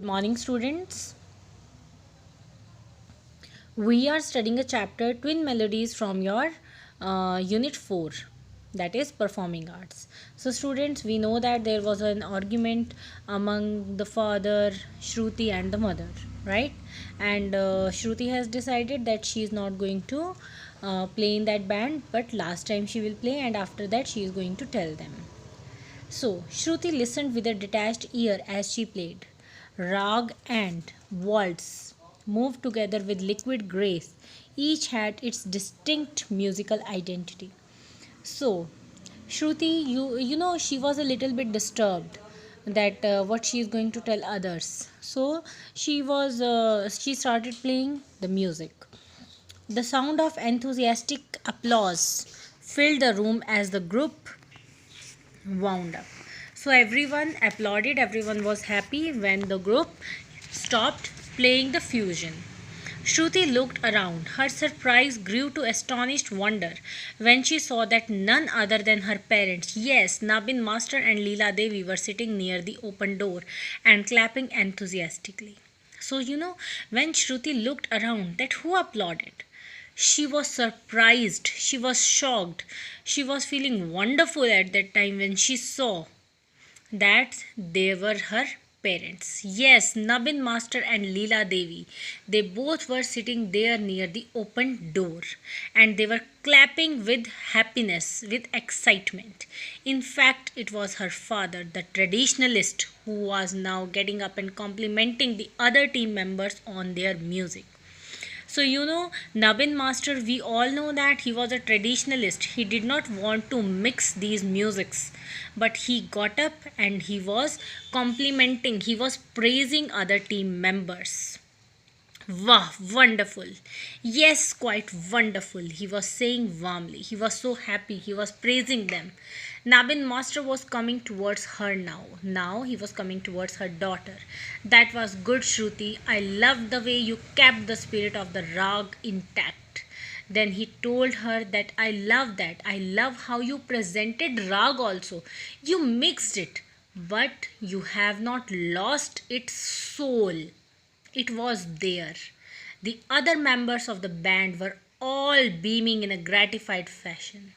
Morning, students. We are studying a chapter Twin Melodies from your Unit 4, that is Performing Arts. So, students, we know that there was an argument among the father, Shruti, and the mother, right? And Shruti has decided that she is not going to play in that band, but last time she will play, and after that, she is going to tell them. So, Shruti listened with a detached ear as she played. Rag and waltz moved together with liquid grace. Each had its distinct musical identity. So, Shruti, she was a little bit disturbed that what she is going to tell others. So, she started playing the music. The sound of enthusiastic applause filled the room as the group wound up. So everyone applauded, everyone was happy when the group stopped playing the fusion. Shruti looked around. Her surprise grew to astonished wonder when she saw that none other than her parents, yes, Nabin Master and Leela Devi, were sitting near the open door and clapping enthusiastically. So, when Shruti looked around, that who applauded? She was surprised, she was shocked, she was feeling wonderful at that time when she saw that they were her parents. Yes, Nabin Master and Leela Devi. They both were sitting there near the open door and they were clapping with happiness, with excitement. In fact, it was her father, the traditionalist, who was now getting up and complimenting the other team members on their music. So, Nabin Master, we all know that he was a traditionalist. He did not want to mix these musics, but he got up and he was complimenting, he was praising other team members. Wow, wonderful. Yes, quite wonderful. He was saying warmly. He was so happy. He was praising them. Nabin Master was coming towards her now. Now he was coming towards her daughter. That was good, Shruti. I loved the way you kept the spirit of the rag intact. Then he told her that I love that. I love how you presented rag also. You mixed it, but you have not lost its soul. It was there. The other members of the band were all beaming in a gratified fashion.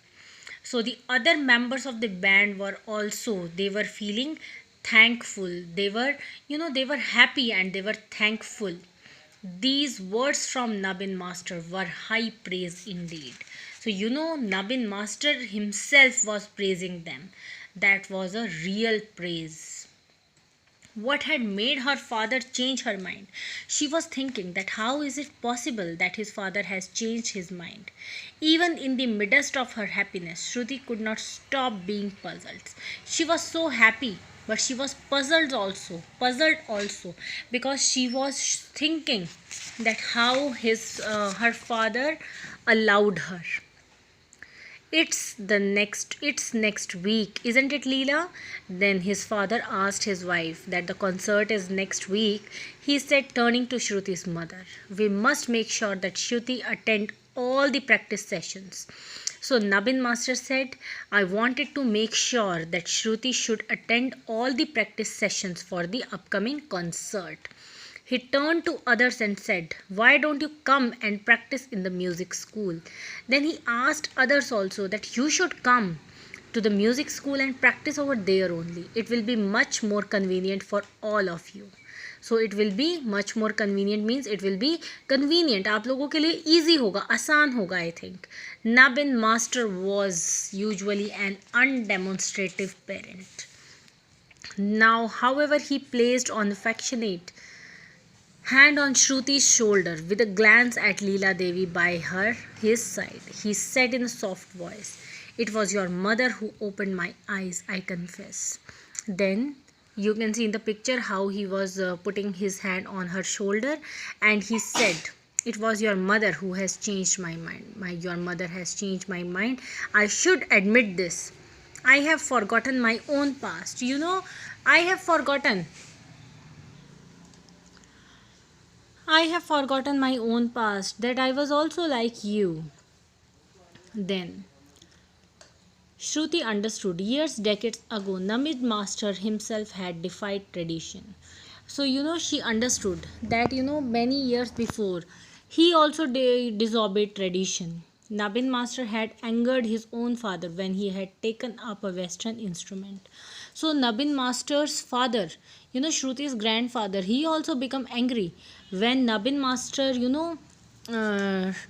So the other members of the band were also, they were feeling thankful. They were happy and they were thankful. These words from Nabin Master were high praise indeed. So Nabin Master himself was praising them. That was a real praise. What had made her father change her mind? She was thinking that how is it possible that his father has changed his mind? Even in the midst of her happiness, Shruti could not stop being puzzled. She was so happy, but she was puzzled also, because she was thinking that how her father allowed her. It's next week, isn't it, Leela? Then his father asked his wife that the concert is next week. He said, turning to Shruti's mother, we must make sure that Shruti attend all the practice sessions. So Nabin Master said, I wanted to make sure that Shruti should attend all the practice sessions for the upcoming concert. He turned to others and said, why don't you come and practice in the music school? Then he asked others also that you should come to the music school and practice over there only. It will be much more convenient for all of you. So it will be much more convenient means it will be convenient. आप लोगों के लिए easy होगा, आसान होगा, I think. Nabin Master was usually an undemonstrative parent. Now, however, he placed on affectionate hand on Shruti's shoulder with a glance at Leela Devi by his side. He said in a soft voice, it was your mother who opened my eyes, I confess. Then you can see in the picture how he was putting his hand on her shoulder and he said, it was your mother who has changed my mind. Your mother has changed my mind. I should admit this. I have forgotten my own past. I have forgotten my own past, that I was also like you. Then, Shruti understood years, decades ago, Namid Master himself had defied tradition. So she understood that many years before he also disobeyed tradition. Nabin Master had angered his own father when he had taken up a Western instrument. So Nabin Master's father, Shruti's grandfather, he also became angry when Nabin Master,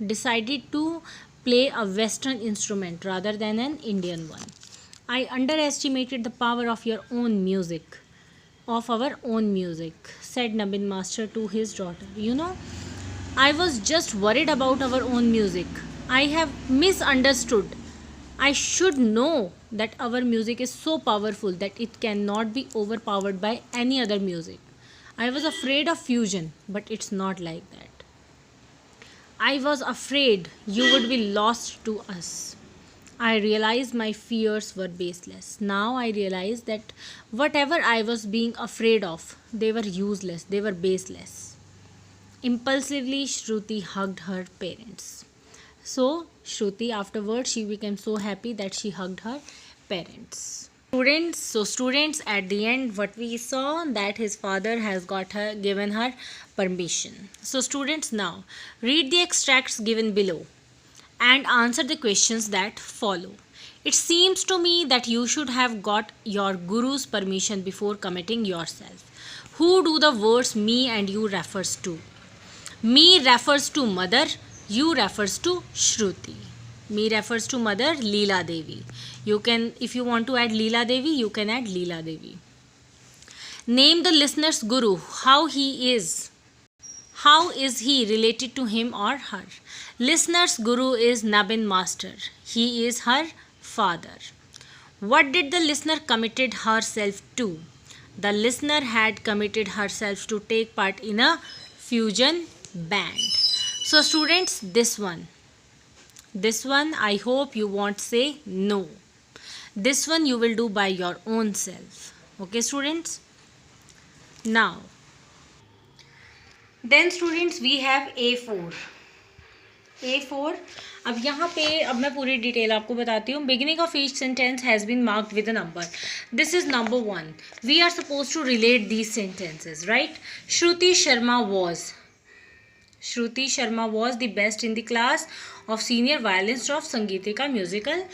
decided to play a Western instrument rather than an Indian one. I underestimated the power of your own music, of our own music, said Nabin Master to his daughter. I was just worried about our own music. I have misunderstood. I should know that our music is so powerful that it cannot be overpowered by any other music. I was afraid of fusion, but it's not like that. I was afraid you would be lost to us. I realized my fears were baseless. Now I realize that whatever I was being afraid of, they were useless, they were baseless. Impulsively, Shruti hugged her parents. So, Shruti afterwards, she became so happy that she hugged her parents. Students, at the end, what we saw that his father has given her permission. So, students, now read the extracts given below and answer the questions that follow. It seems to me that you should have got your guru's permission before committing yourself. Who do the words me and you refers to? Me refers to mother, you refers to Shruti. Me refers to mother, Leela Devi. You can, if you want to add Leela Devi, you can add Leela Devi. Name the listener's guru, how he is. How is he related to him or her? Listener's guru is Nabin Master. He is her father. What did the listener committed herself to? The listener had committed herself to take part in a fusion band. So students, this one I hope you won't say no. This one you will do by your own self. Okay students? Now, then students we have A4. अब यहाँ पे अब मैं पूरी detail आपको बताती हूँ. Beginning of each sentence has been marked with a number. This is number 1. We are supposed to relate these sentences, right? Shruti Sharma was the best in the class of senior violinist of Sangeetika Musical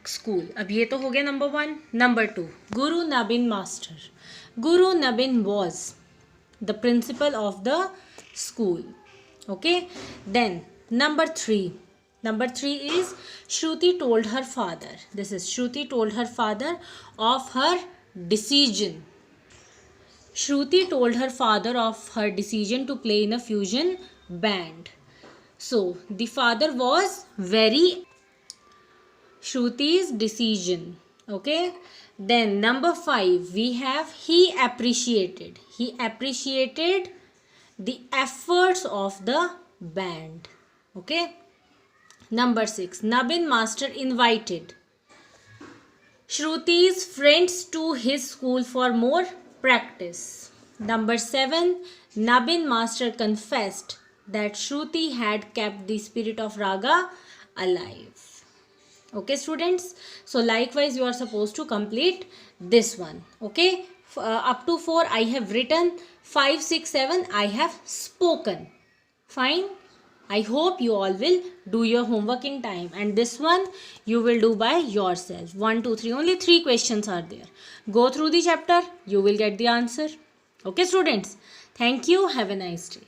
School. अब ये तो हो गया number 1. Number 2. Guru Nabin Master. Guru Nabin was the principal of the school. Okay. Then number 3 is Shruti told her father. This is Shruti told her father of her decision. Shruti told her father of her decision to play in a fusion band. So the father was very Shruti's decision. Okay. Then number 5 we have he appreciated the efforts of the band. Okay. Number 6, Nabin Master invited Shruti's friends to his school for more practice. Number 7, Nabin Master confessed that Shruti had kept the spirit of raga alive. Okay students, so likewise you are supposed to complete this one. Okay, up to 4 I have written, 5, 6, 7 I have spoken. Fine. I hope you all will do your homework in time, and this one you will do by yourself. 1, 2, 3. Only 3 questions are there. Go through the chapter. You will get the answer. Okay students. Thank you. Have a nice day.